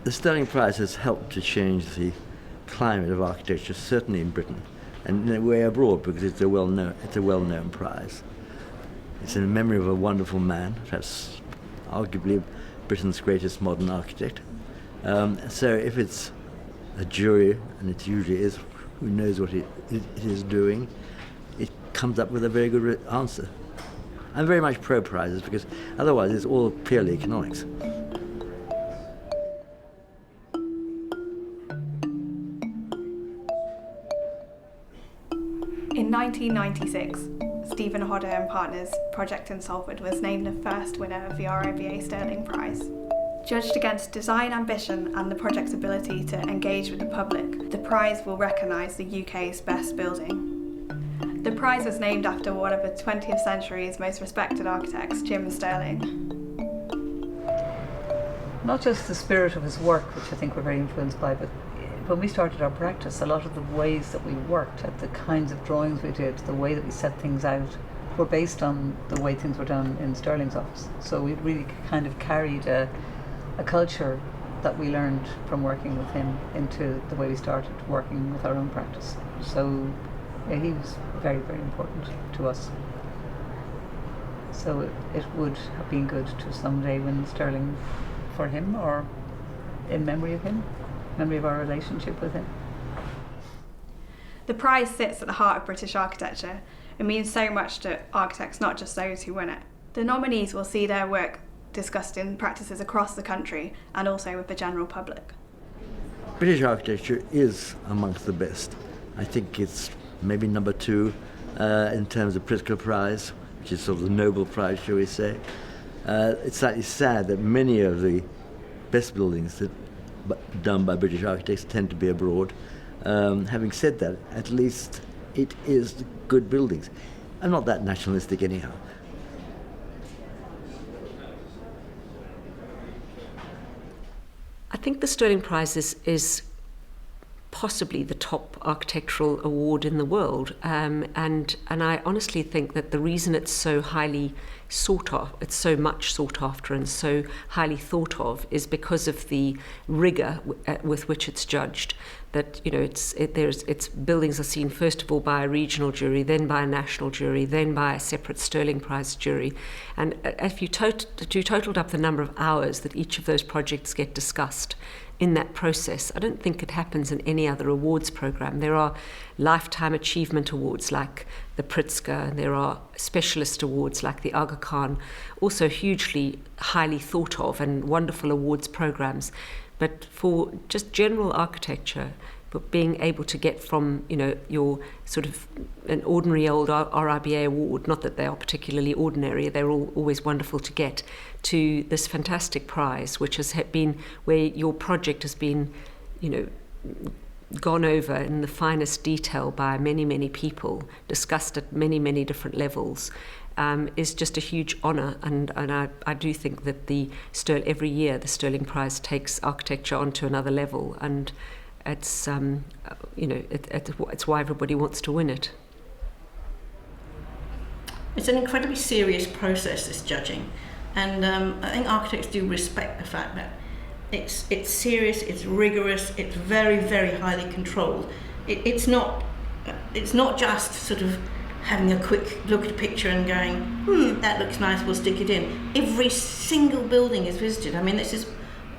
The Stirling Prize has helped to change the climate of architecture, certainly in Britain, and in a way abroad, because it's a well-known prize. It's in memory of a wonderful man, perhaps arguably Britain's greatest modern architect. So if it's a jury, and it usually is, who knows what it is doing, it comes up with a very good answer. I'm very much pro prizes, because otherwise it's all purely economics. In 1996, Stephen Hodder and Partners project in Salford was named the first winner of the RIBA Stirling Prize. Judged against design ambition and the project's ability to engage with the public, the prize will recognise the UK's best building. The prize was named after one of the 20th century's most respected architects, Jim Stephenson. Not just the spirit of his work, which I think we're very influenced by, but when we started our practice, a lot of the ways that we worked, at the kinds of drawings we did, the way that we set things out, were based on the way things were done in Stirling's office. So we really kind of carried a culture that we learned from working with him into the way we started working with our own practice. So yeah, he was very, very important to us. So it would have been good to someday win Stirling for him, or in memory of him. Memory of our relationship with him. The prize sits at the heart of British architecture. It means so much to architects, not just those who win it. The nominees will see their work discussed in practices across the country and also with the general public. British architecture is amongst the best. I think it's maybe number 2 in terms of political prize, which is sort of the Nobel Prize, shall we say. It's slightly sad that many of the best buildings that done by British architects tend to be abroad. Having said that, at least it is good buildings. I'm not that nationalistic anyhow. I think the Stirling Prize is possibly the top architectural award in the world, and I honestly think that the reason it's so highly sought after, it's so much sought after and so highly thought of, is because of the rigour with which it's judged. That its buildings are seen first of all by a regional jury, then by a national jury, then by a separate Stirling Prize jury, and if you totaled up the number of hours that each of those projects get discussed in that process, I don't think it happens in any other awards program. There are lifetime achievement awards like the Pritzker, and there are specialist awards like the Aga Khan, also hugely highly thought of and wonderful awards programs. But for just general architecture, but being able to get from, your sort of an ordinary old RIBA award, not that they are particularly ordinary, they're always wonderful to get, to this fantastic prize, which has been where your project has been, gone over in the finest detail by many, many people, discussed at many, many different levels, is just a huge honour. And I do think that every year the Stirling Prize takes architecture onto another level, and it's it's why everybody wants to win it. It's an incredibly serious process, this judging, and I think architects do respect the fact that it's serious, it's rigorous, it's very, very highly controlled. It's not just sort of having a quick look at a picture and going, that looks nice, we'll stick it in. Every single building is visited. I mean, this is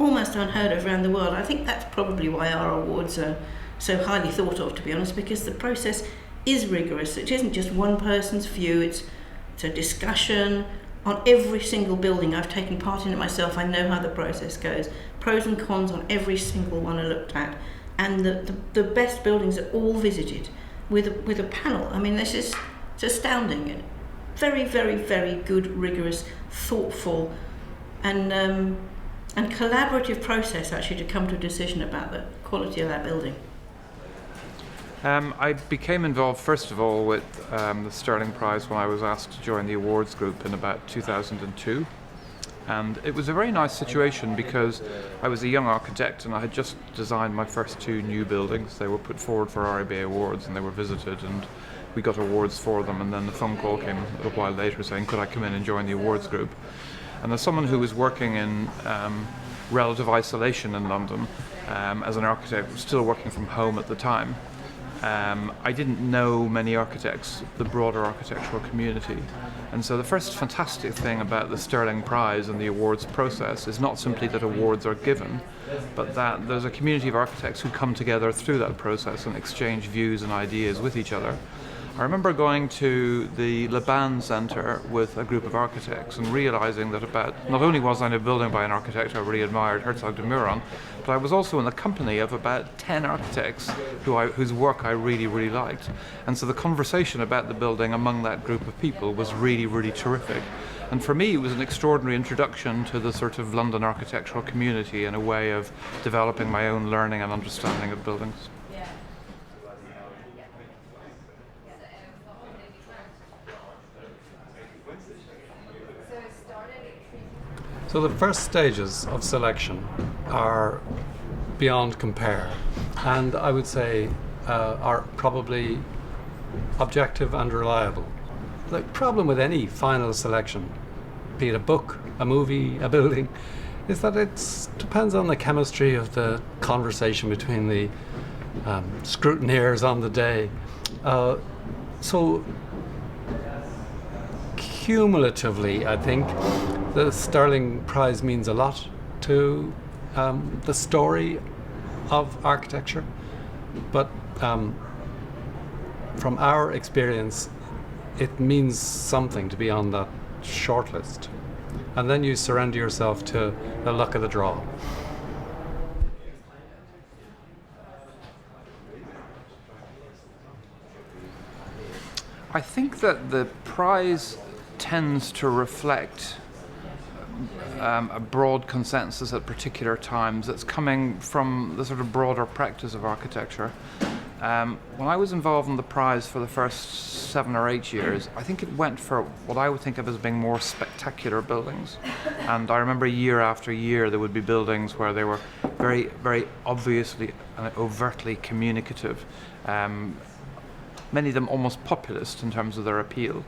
almost unheard of around the world. I think that's probably why our awards are so highly thought of, to be honest, because the process is rigorous. It isn't just one person's view, it's a discussion on every single building. I've taken part in it myself, I know how the process goes. Pros and cons on every single one are looked at, and the best buildings are all visited with a panel. I mean, it's astounding. Very, very, very good, rigorous, thoughtful, and collaborative process actually to come to a decision about the quality of that building. I became involved first of all with the Stirling Prize when I was asked to join the awards group in about 2002. And it was a very nice situation because I was a young architect and I had just designed my first 2 new buildings. They were put forward for RIBA awards and they were visited, and we got awards for them, and then the phone call came a little while later saying could I come in and join the awards group. And as someone who was working in relative isolation in London as an architect, still working from home at the time. I didn't know many architects, the broader architectural community. And so the first fantastic thing about the Stirling Prize and the awards process is not simply that awards are given, but that there's a community of architects who come together through that process and exchange views and ideas with each other. I remember going to the Laban Centre with a group of architects and realising that not only was I in a building by an architect I really admired, Herzog de Meuron, but I was also in the company of about 10 architects whose work I really, really liked. And so the conversation about the building among that group of people was really, really terrific. And for me, it was an extraordinary introduction to the sort of London architectural community and a way of developing my own learning and understanding of buildings. So the first stages of selection are beyond compare, and I would say are probably objective and reliable. The problem with any final selection, be it a book, a movie, a building, is that it depends on the chemistry of the conversation between the scrutineers on the day. So cumulatively, I think the Stirling Prize means a lot to the story of architecture, but from our experience, it means something to be on that shortlist, and then you surrender yourself to the luck of the draw. I think that the prize tends to reflect a broad consensus at particular times that's coming from the sort of broader practice of architecture. When I was involved in the prize for the first 7 or 8 years, I think it went for what I would think of as being more spectacular buildings. And I remember year after year there would be buildings where they were very, very obviously and overtly communicative. Many of them almost populist in terms of their appeal.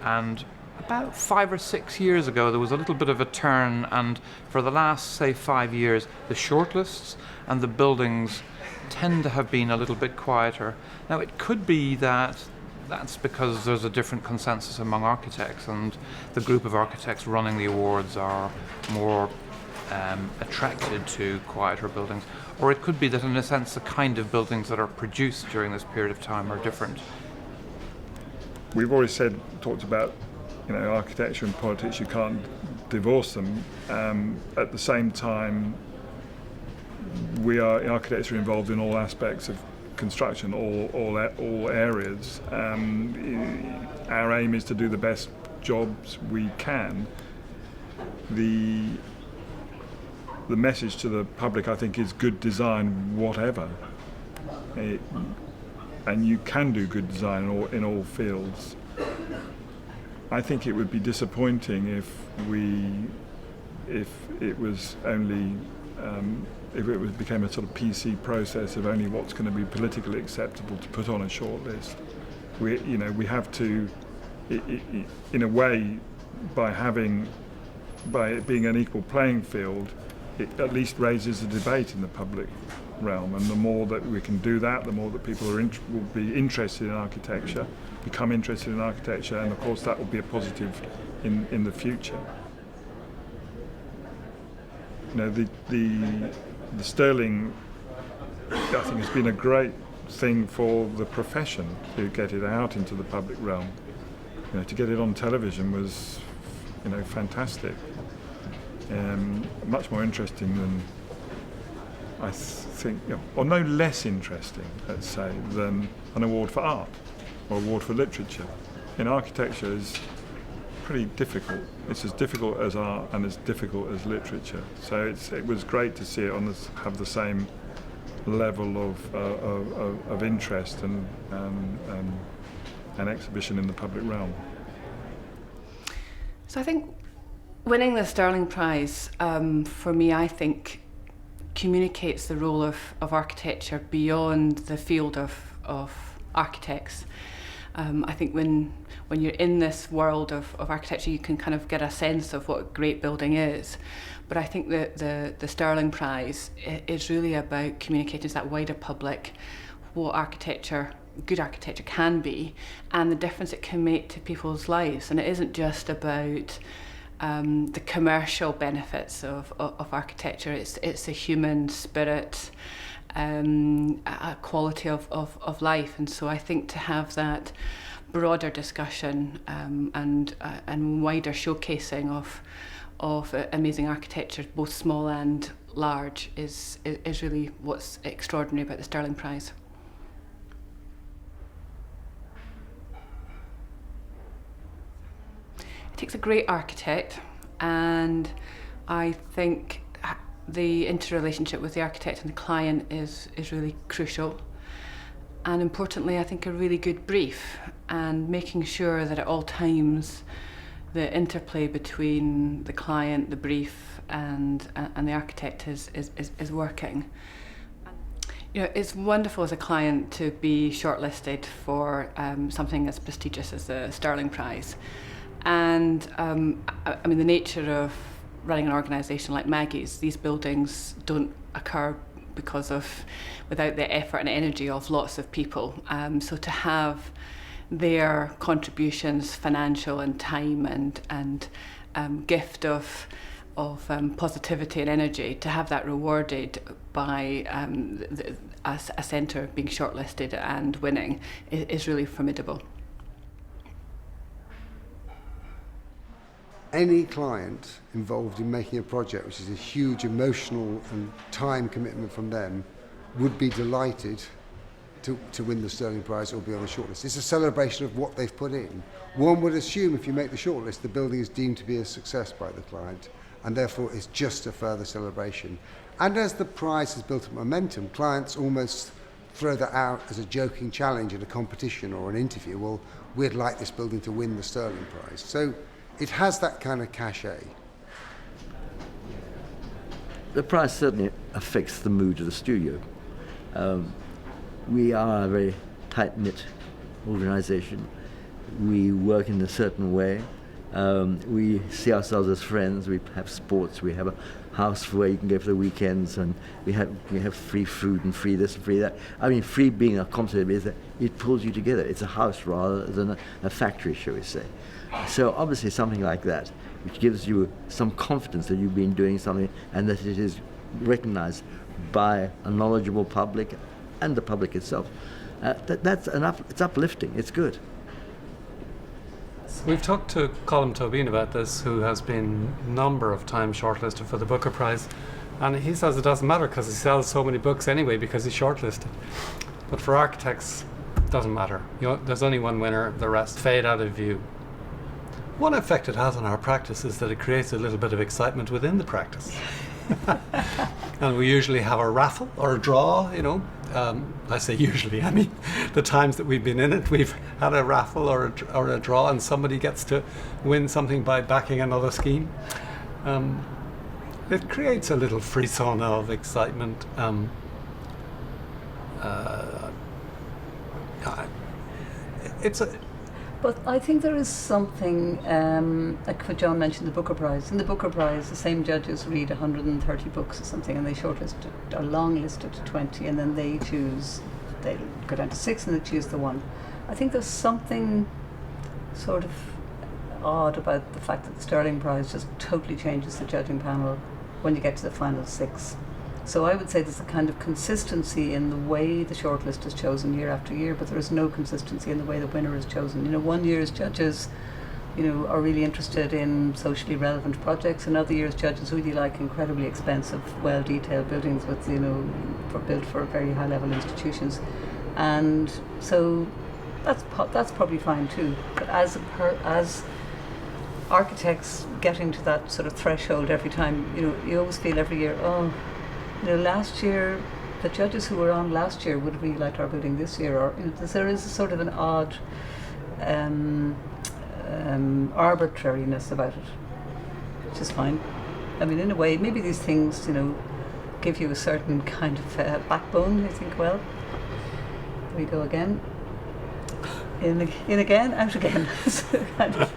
And about 5 or 6 years ago, there was a little bit of a turn, and for the last, say, 5 years, the shortlists and the buildings tend to have been a little bit quieter. Now, it could be that that's because there's a different consensus among architects, and the group of architects running the awards are more attracted to quieter buildings. Or it could be that, in a sense, the kind of buildings that are produced during this period of time are different. We've always talked about, architecture and politics, you can't divorce them. At the same time, architects are involved in all aspects of construction, all areas. Our aim is to do the best jobs we can. The message to the public, I think, is good design, whatever. And you can do good design in all fields. I think it would be disappointing if it became a sort of PC process of only what's going to be politically acceptable to put on a shortlist. We have to, in a way, by it being an equal playing field, it at least raises a debate in the public realm, and the more that we can do that, the more that people will be interested in architecture, become interested in architecture, and of course that will be a positive in the future. The Stirling, I think, has been a great thing for the profession to get it out into the public realm. To get it on television was, fantastic. Much more interesting than, I think, or no less interesting, let's say, than an award for art or award for literature. In architecture is pretty difficult. It's as difficult as art and as difficult as literature. So it was great to see it have the same level of interest and exhibition in the public realm. So I think winning the Stirling Prize, for me, I think, communicates the role of architecture beyond the field of architects. I think when you're in this world of architecture, you can kind of get a sense of what a great building is. But I think that the Stirling Prize is really about communicating to that wider public what good architecture can be, and the difference it can make to people's lives. And it isn't just about the commercial benefits of architecture. It's a human spirit, a quality of life. And so I think to have that broader discussion and wider showcasing of amazing architecture, both small and large, is really what's extraordinary about the Stirling Prize. It takes a great architect, and I think the interrelationship with the architect and the client is really crucial. And importantly, I think a really good brief, and making sure that at all times the interplay between the client, the brief, and the architect is working. You know, it's wonderful as a client to be shortlisted for something as prestigious as the Stirling Prize. And I mean, the nature of running an organisation like Maggie's, these buildings don't occur without the effort and energy of lots of people. So to have their contributions, financial and time and gift of positivity and energy, to have that rewarded by a centre being shortlisted and winning is really formidable. Any client involved in making a project, which is a huge emotional and time commitment from them, would be delighted to win the Stirling Prize or be on the shortlist. It's a celebration of what they've put in. One would assume if you make the shortlist, the building is deemed to be a success by the client, and therefore it's just a further celebration. And as the prize has built up momentum, clients almost throw that out as a joking challenge in a competition or an interview. Well, we'd like this building to win the Stirling Prize. So it has that kind of cachet. The prize certainly affects the mood of the studio. We are a very tight-knit organisation. We work in a certain way. We see ourselves as friends. We have sports. We have a house where you can go for the weekends, and we have free food and free this and free that. I mean, free being a concept is that it pulls you together. It's a house rather than a factory, shall we say. So obviously something like that, which gives you some confidence that you've been doing something and that it is recognised by a knowledgeable public and the public itself. It's uplifting. It's good. We've talked to Colm Tobin about this, who has been a number of times shortlisted for the Booker Prize, and he says it doesn't matter because he sells so many books anyway because he's shortlisted. But for architects, it doesn't matter. You know, there's only one winner, the rest fade out of view. One effect it has on our practice is that it creates a little bit of excitement within the practice. And we usually have a raffle or a draw, you know. I say usually, I mean the times that we've been in it, we've had a raffle or a draw, and somebody gets to win something by backing another scheme. It creates a little frisson of excitement. But I think there is something, like what John mentioned, the Booker Prize. In the Booker Prize, the same judges read 130 books or something, and they shortlist a long list up to 20, and then they go down to 6 and they choose the one. I think there's something sort of odd about the fact that the Stirling Prize just totally changes the judging panel when you get to the final 6. So I would say there's a kind of consistency in the way the shortlist is chosen year after year, but there is no consistency in the way the winner is chosen. You know, one year's judges, you know, are really interested in socially relevant projects, and other year's judges really like incredibly expensive, well-detailed buildings with, you know, built for very high-level institutions. And so that's probably fine too. But as architects getting to that sort of threshold every time, you know, you always feel every year, oh, you know, last year, the judges who were on last year would have really liked our building this year, or you know, there is a sort of an odd arbitrariness about it, which is fine. I mean, in a way, maybe these things, you know, give you a certain kind of backbone. You think, well, here we go again. In again, out again. Kind of.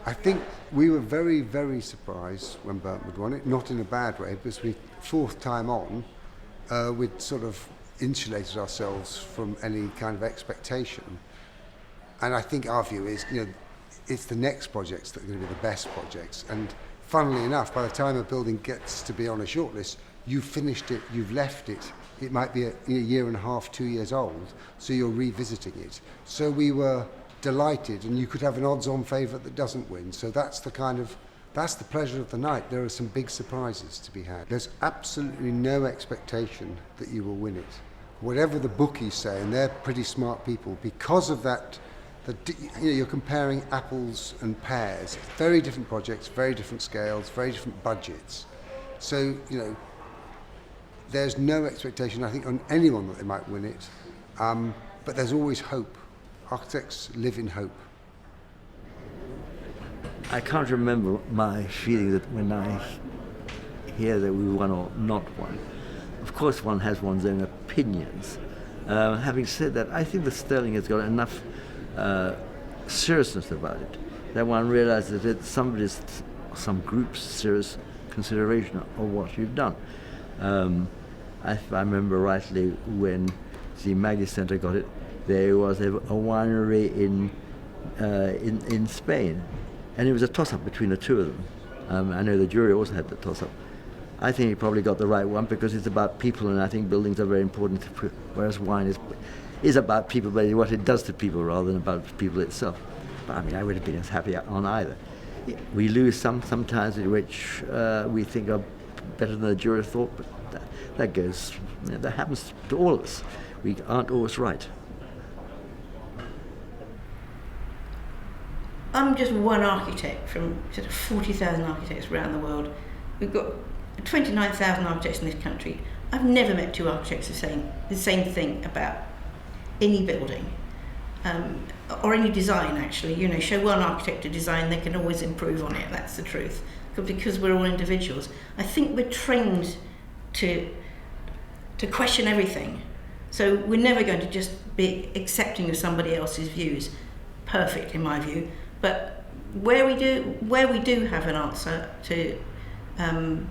I think we were very, very surprised when Burntwood won it, not in a bad way, because fourth time on, we'd sort of insulated ourselves from any kind of expectation. And I think our view is, it's the next projects that are going to be the best projects. And funnily enough, by the time a building gets to be on a shortlist, you've finished it, you've left it. It might be a year and a half, 2 years old, so you're revisiting it. So we were delighted, and you could have an odds-on favourite that doesn't win. So that's the pleasure of the night. There are some big surprises to be had. There's absolutely no expectation that you will win it. Whatever the bookies say, and they're pretty smart people, because of that, you're comparing apples and pears. Very different projects, very different scales, very different budgets. So, there's no expectation, I think, on anyone that they might win it. But there's always hope. Architects live in hope. I can't remember my feeling that when I hear that we won or not won. Of course, one has one's own opinions. Having said that, I think the Stirling has got enough seriousness about it that one realizes that it's some group's serious consideration of what you've done. If I remember rightly, when the Maggie Centre got it, there was a winery in Spain, and it was a toss-up between the two of them. I know the jury also had the toss-up. I think he probably got the right one because it's about people, and I think buildings are very important, whereas wine is about people, but what it does to people rather than about people itself. But I would have been as happy on either. We lose sometimes which we think are better than the jury thought, but that happens to all of us. We aren't always right. I'm just one architect from sort of 40,000 architects around the world. We've got 29,000 architects in this country. I've never met two architects saying the same thing about any building or any design, actually. Show one architect a design, they can always improve on it. That's the truth. Because we're all individuals. I think we're trained to question everything. So we're never going to just be accepting of somebody else's views. Perfect, in my view. But where we do have an answer to an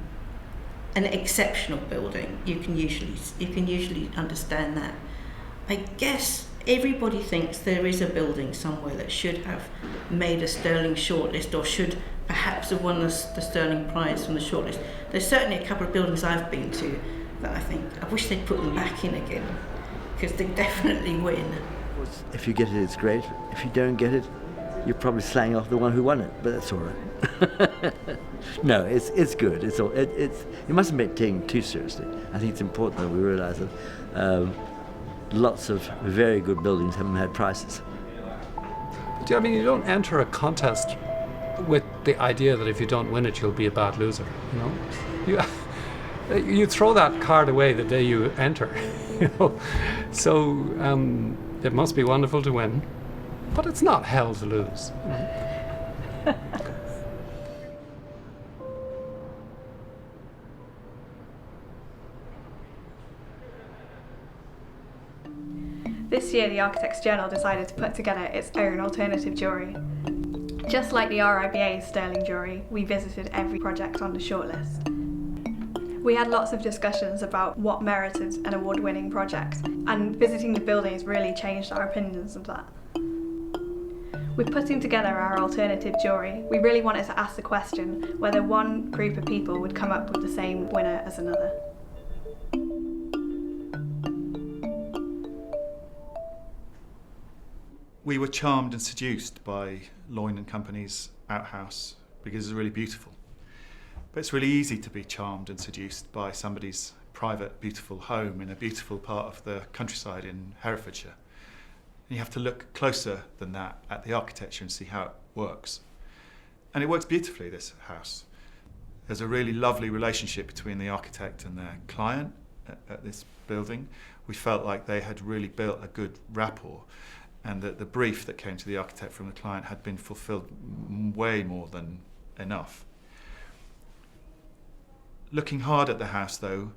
exceptional building, you can usually understand that. I guess everybody thinks there is a building somewhere that should have made a Stirling shortlist or should perhaps have won the Stirling Prize from the shortlist. There's certainly a couple of buildings I've been to that I think I wish they'd put them back in again, because they definitely win. If you get it, it's great. If you don't get it, you're probably slaying off the one who won it, but that's all right. No, it's good. You mustn't be taken too seriously. I think it's important that we realise that lots of very good buildings haven't had prizes. But you don't enter a contest with the idea that if you don't win it, you'll be a bad loser. You throw that card away the day you enter. So it must be wonderful to win, but it's not hell to lose. This year, the Architects Journal decided to put together its own alternative jury. Just like the RIBA Stirling jury, we visited every project on the shortlist. We had lots of discussions about what merited an award-winning project, and visiting the buildings really changed our opinions of that. With putting together our alternative jury, we really wanted to ask the question whether one group of people would come up with the same winner as another. We were charmed and seduced by Loyne and Company's outhouse because it's really beautiful. But it's really easy to be charmed and seduced by somebody's private, beautiful home in a beautiful part of the countryside in Herefordshire. And you have to look closer than that at the architecture and see how it works. And it works beautifully, this house. There's a really lovely relationship between the architect and their client at this building. We felt like they had really built a good rapport, and that the brief that came to the architect from the client had been fulfilled way more than enough. Looking hard at the house, though,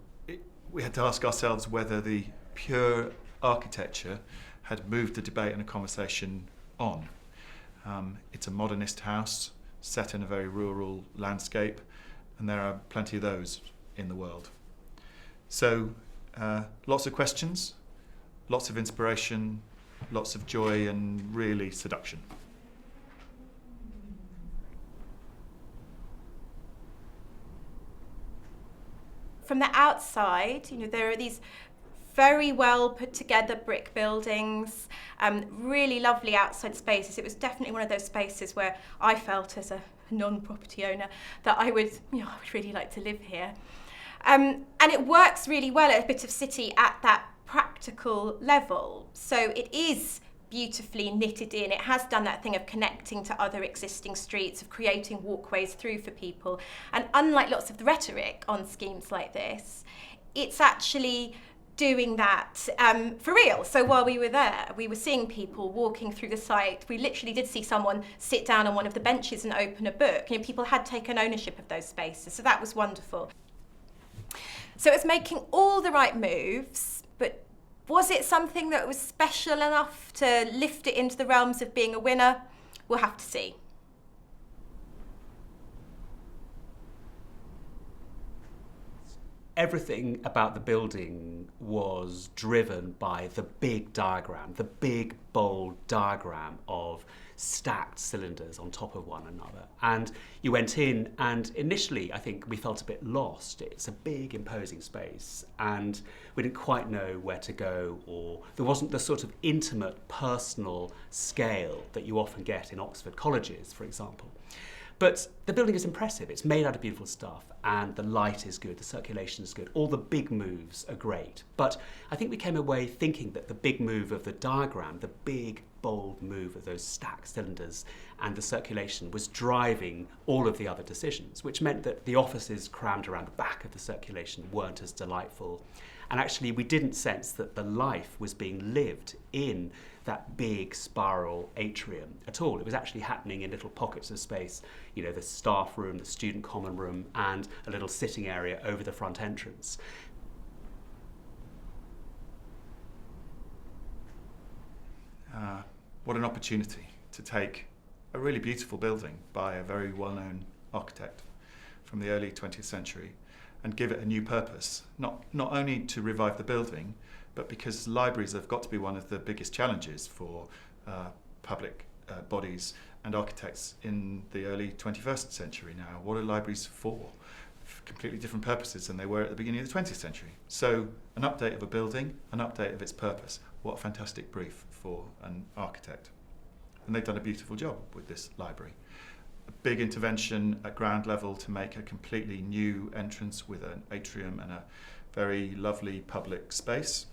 we had to ask ourselves whether the pure architecture had moved the debate and a conversation on. It's a modernist house set in a very rural landscape, and there are plenty of those in the world. So lots of questions, lots of inspiration, lots of joy, and really seduction. From the outside, there are these very well put together brick buildings, really lovely outside spaces. It was definitely one of those spaces where I felt as a non-property owner that I would really like to live here. And it works really well at a bit of city at that practical level. So it is beautifully knitted in. It has done that thing of connecting to other existing streets, of creating walkways through for people. And unlike lots of the rhetoric on schemes like this, it's actually doing that for real. So while we were there, we were seeing people walking through the site. We literally did see someone sit down on one of the benches and open a book. People had taken ownership of those spaces, so that was wonderful. So it was making all the right moves, but was it something that was special enough to lift it into the realms of being a winner? We'll have to see. Everything about the building was driven by the big diagram, the big, bold diagram of stacked cylinders on top of one another. And you went in, and initially I think we felt a bit lost. It's a big, imposing space, and we didn't quite know where to go, or there wasn't the sort of intimate, personal scale that you often get in Oxford colleges, for example. But the building is impressive. It's made out of beautiful stuff, and the light is good, the circulation is good, all the big moves are great. But I think we came away thinking that the big move of the diagram, the big, bold move of those stacked cylinders and the circulation was driving all of the other decisions, which meant that the offices crammed around the back of the circulation weren't as delightful. And actually we didn't sense that the life was being lived in that big spiral atrium at all. It was actually happening in little pockets of space, the staff room, the student common room, and a little sitting area over the front entrance. What an opportunity to take a really beautiful building by a very well-known architect from the early 20th century and give it a new purpose, not only to revive the building, but because libraries have got to be one of the biggest challenges for public bodies and architects in the early 21st century now. What are libraries for? Completely different purposes than they were at the beginning of the 20th century. So an update of a building, an update of its purpose. What a fantastic brief for an architect. And they've done a beautiful job with this library. A big intervention at ground level to make a completely new entrance with an atrium and a very lovely public space.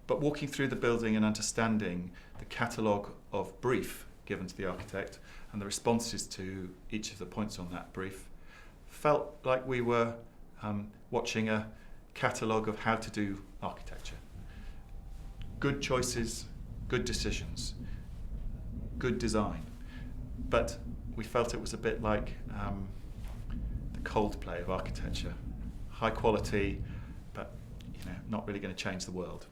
But walking through the building and understanding the catalogue of brief given to the architect and the responses to each of the points on that brief felt like we were watching a catalogue of how to do architecture. Good choices, good decisions, good design. But we felt it was a bit like the Coldplay of architecture. High quality, but not really going to change the world.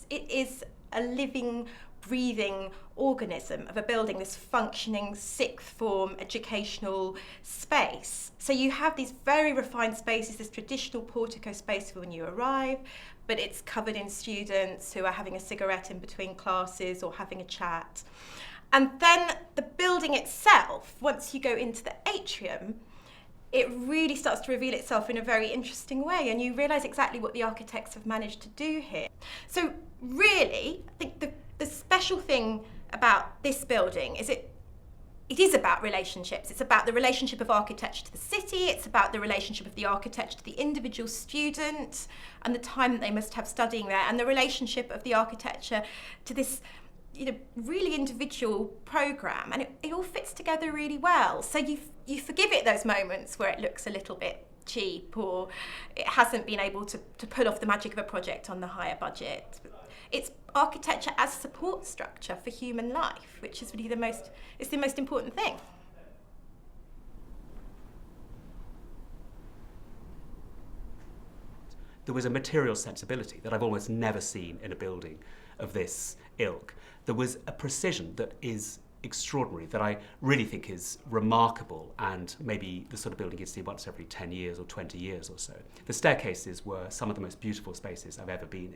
It is a living, breathing organism of a building, this functioning sixth form educational space. So you have these very refined spaces, this traditional portico space for when you arrive, but it's covered in students who are having a cigarette in between classes or having a chat. And then the building itself, once you go into the atrium, it really starts to reveal itself in a very interesting way, and you realise exactly what the architects have managed to do here. So really, I think the special thing about this building is it is about relationships. It's about the relationship of architecture to the city, it's about the relationship of the architecture to the individual student and the time that they must have studying there, and the relationship of the architecture to this really individual programme, and it all fits together really well. So you forgive it those moments where it looks a little bit cheap, or it hasn't been able to pull off the magic of a project on the higher budget. It's architecture as support structure for human life, which is really the most important thing. There was a material sensibility that I've almost never seen in a building of this ilk. There was a precision that is extraordinary, that I really think is remarkable, and maybe the sort of building you'd see once every 10 years or 20 years or so. The staircases were some of the most beautiful spaces I've ever been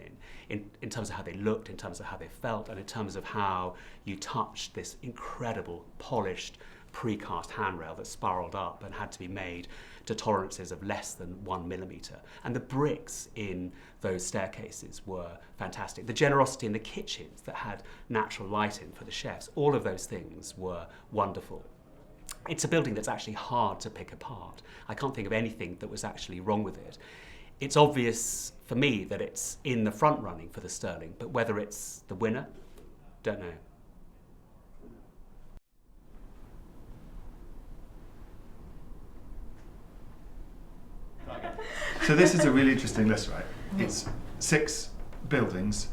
in terms of how they looked, in terms of how they felt, and in terms of how you touched this incredible, polished, precast handrail that spiraled up and had to be made to tolerances of less than 1 millimetre. And the bricks in those staircases were fantastic. The generosity in the kitchens that had natural light in for the chefs, all of those things were wonderful. It's a building that's actually hard to pick apart. I can't think of anything that was actually wrong with it. It's obvious for me that it's in the front running for the Stirling, but whether it's the winner, don't know. So this is a really interesting list, right? It's 6 buildings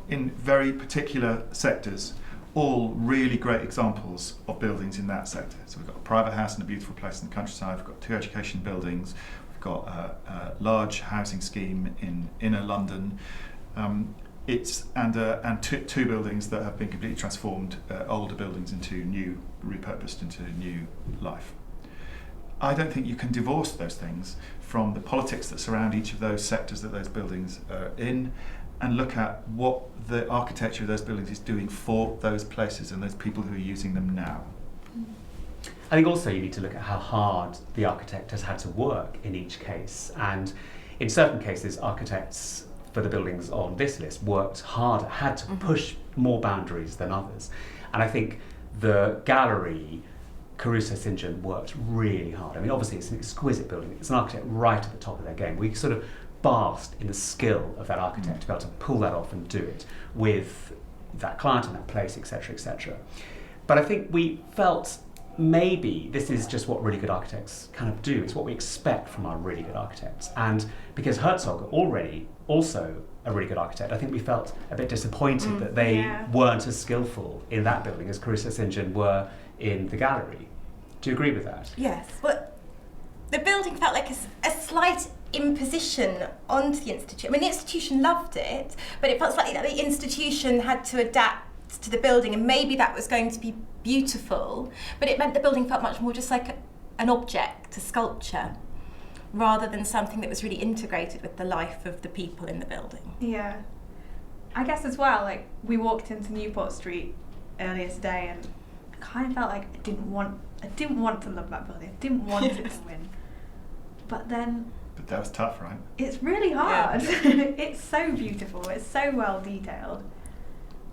in very particular sectors, all really great examples of buildings in that sector. So we've got a private house in a beautiful place in the countryside, we've got 2 education buildings, we've got a large housing scheme in inner London, and 2 buildings that have been completely transformed, older buildings repurposed into new life. I don't think you can divorce those things from the politics that surround each of those sectors that those buildings are in, and look at what the architecture of those buildings is doing for those places and those people who are using them now. I think also you need to look at how hard the architect has had to work in each case, and in certain cases architects for the buildings on this list worked harder, had to push more boundaries than others. And I think the gallery, Caruso St. John, worked really hard. I mean, obviously it's an exquisite building. It's an architect right at the top of their game. We sort of basked in the skill of that architect to be able to pull that off and do it with that client and that place, etc., etc. But I think we felt maybe this is just what really good architects kind of do. It's what we expect from our really good architects. And because Herzog already also a really good architect, I think we felt a bit disappointed that they weren't as skillful in that building as Caruso St. John were in the gallery. Do you agree with that? Yes, but the building felt like a slight imposition onto the institution. I mean, the institution loved it, but it felt slightly like the institution had to adapt to the building, and maybe that was going to be beautiful, but it meant the building felt much more just like an object, a sculpture, rather than something that was really integrated with the life of the people in the building. Yeah. I guess as well, like, we walked into Newport Street earlier today and I kind of felt like I didn't want to love that building. I didn't want it to win. But then... But that was tough, right? It's really hard. Yeah. It's so beautiful. It's so well detailed.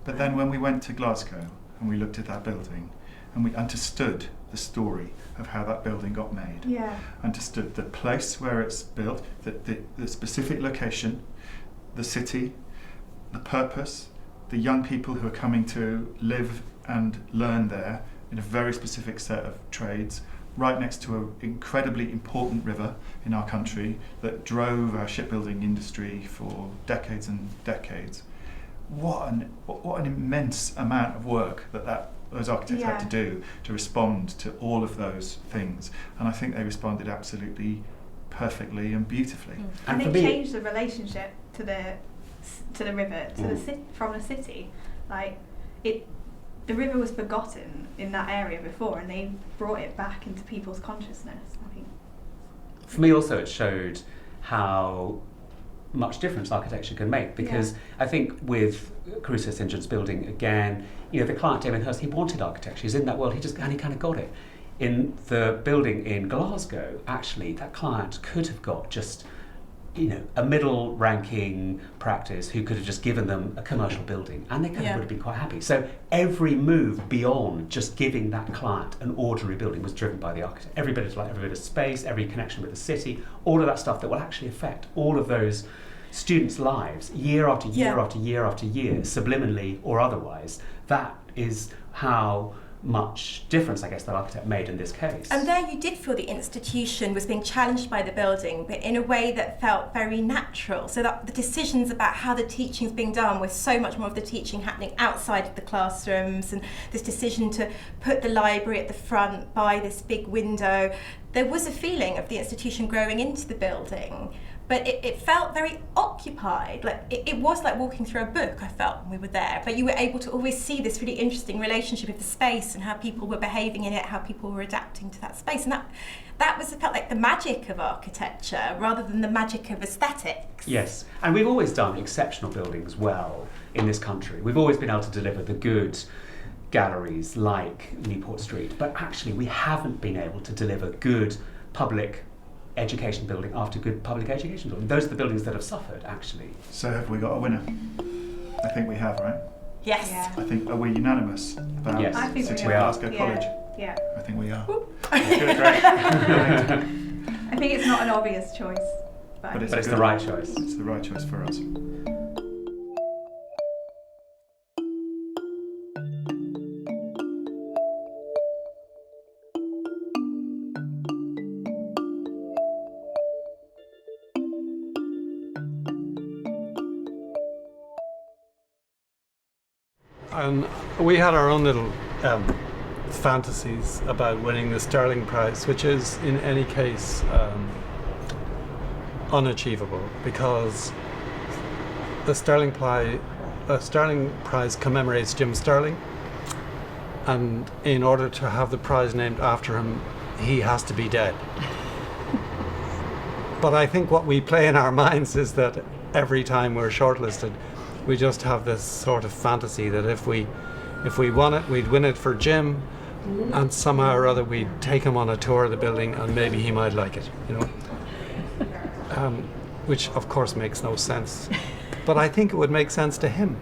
But then when we went to Glasgow and we looked at that building and we understood the story of how that building got made, understood the place where it's built, the specific location, the city, the purpose, the young people who are coming to live and learn there in a very specific set of trades, right next to an incredibly important river in our country that drove our shipbuilding industry for decades and decades. What an immense amount of work that those architects had to do to respond to all of those things, and I think they responded absolutely perfectly and beautifully. And it changed the relationship to the river, from the city. Like the river was forgotten in that area before, and they brought it back into people's consciousness, I think. For me also it showed how much difference architecture can make, because I think with Caruso St. John's building, again, you know, the client David Hurst, he wanted architecture. He's in that world, he kind of got it. In the building in Glasgow, actually, that client could have got just, you know, a middle-ranking practice who could have just given them a commercial building, and they would have been quite happy. So every move beyond just giving that client an ordinary building was driven by the architect. Every bit of space, every connection with the city, all of that stuff that will actually affect all of those students' lives year after year after year after year, subliminally or otherwise. That is how much difference, I guess, that architect made in this case. And there you did feel the institution was being challenged by the building, but in a way that felt very natural. So that the decisions about how the teaching is being done, with so much more of the teaching happening outside of the classrooms, and this decision to put the library at the front by this big window, there was a feeling of the institution growing into the building. But it felt very occupied. Like it was like walking through a book, I felt, when we were there. But you were able to always see this really interesting relationship with the space and how people were behaving in it, how people were adapting to that space. And that felt like the magic of architecture rather than the magic of aesthetics. Yes, and we've always done exceptional buildings well in this country. We've always been able to deliver the good galleries like Newport Street, but actually we haven't been able to deliver good public education building after good public education building. Those are the buildings that have suffered, actually. So have we got a winner? I think we have, right? Yes. Yeah. I think, are we unanimous about Yes. I think City we of are. Glasgow Yeah. College? Yeah. I think we are. Good, great. I think it's not an obvious choice, But it's the good. right choice. It's the right choice for us. And we had our own little fantasies about winning the Stirling Prize, which is in any case unachievable, because the Stirling Prize commemorates Jim Stephenson, and in order to have the prize named after him, he has to be dead. But I think what we play in our minds is that every time we're shortlisted, we just have this sort of fantasy that if we won it, we'd win it for Jim, and somehow or other we'd take him on a tour of the building and maybe he might like it, you know. Which of course makes no sense, but I think it would make sense to him.